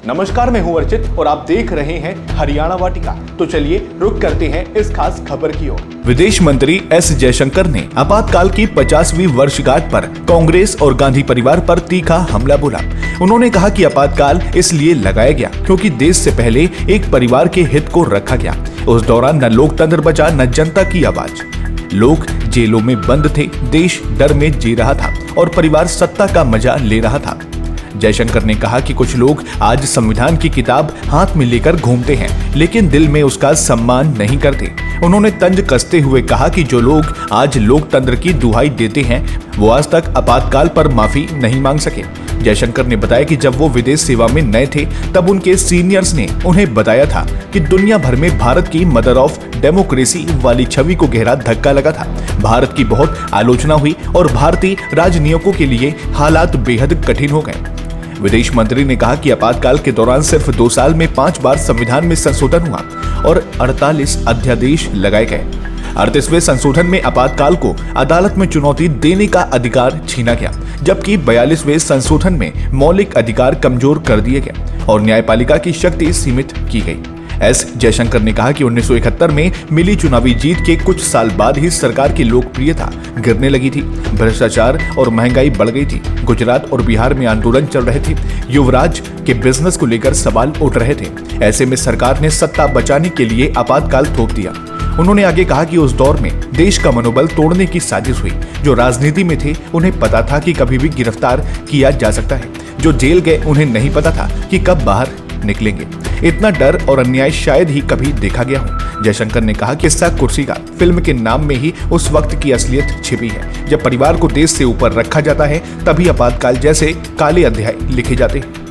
नमस्कार, मैं हूं अर्चित और आप देख रहे हैं हरियाणा वाटिका। तो चलिए रुक करते हैं इस खास खबर की ओर। विदेश मंत्री एस जयशंकर ने आपातकाल की 50वीं वर्षगांठ पर कांग्रेस और गांधी परिवार पर तीखा हमला बोला। उन्होंने कहा कि आपातकाल इसलिए लगाया गया क्योंकि देश से पहले एक परिवार के हित को रखा गया। उस दौरान न लोकतंत्र बचा न जनता की आवाज। लोग जेलों में बंद थे, देश डर में जी रहा था और परिवार सत्ता का मजा ले रहा था। जयशंकर ने कहा कि कुछ लोग आज संविधान की किताब हाथ में लेकर घूमते हैं, लेकिन दिल में उसका सम्मान नहीं करते। उन्होंने तंज कसते हुए कहा कि जो लोग आज लोकतंत्र की दुहाई देते हैं, वो आज तक आपातकाल पर माफी नहीं मांग सके। जयशंकर ने बताया कि जब वो विदेश सेवा में नए थे, तब उनके सीनियर्स ने उन्हें बताया था कि दुनिया भर में भारत की मदर ऑफ डेमोक्रेसी वाली छवि को गहरा धक्का लगा था। भारत की बहुत आलोचना हुई और भारतीय राजनीतिकों के लिए हालात बेहद कठिन हो गए। विदेश मंत्री ने कहा कि आपातकाल के दौरान सिर्फ 2 साल में 5 बार संविधान में संशोधन हुआ और 48 अध्यादेश लगाए गए। 38वें संशोधन में आपातकाल को अदालत में चुनौती देने का अधिकार छीना गया, जबकि 42वें संशोधन में मौलिक अधिकार कमजोर कर दिए गए और न्यायपालिका की शक्ति सीमित की गई। एस जयशंकर ने कहा कि 1971 में मिली चुनावी जीत के कुछ साल बाद ही सरकार की लोकप्रियता गिरने लगी थी। भ्रष्टाचार और महंगाई बढ़ गई थी। गुजरात और बिहार में आंदोलन चल रहे थे। युवराज के बिजनेस को लेकर सवाल उठ रहे थे। ऐसे में सरकार ने सत्ता बचाने के लिए आपातकाल थोप दिया। उन्होंने आगे कहा कि उस दौर में देश का मनोबल तोड़ने की साजिश हुई। जो राजनीति में थे उन्हें पता था कि कभी भी गिरफ्तार किया जा सकता है। जो जेल गए उन्हें नहीं पता था कि कब बाहर निकलेंगे। इतना डर और अन्याय शायद ही कभी देखा गया हो। जयशंकर ने कहा कि किस्सा कुर्सी का फिल्म के नाम में ही उस वक्त की असलियत छिपी है। जब परिवार को देश से ऊपर रखा जाता है, तभी आपातकाल जैसे काले अध्याय लिखे जाते हैं।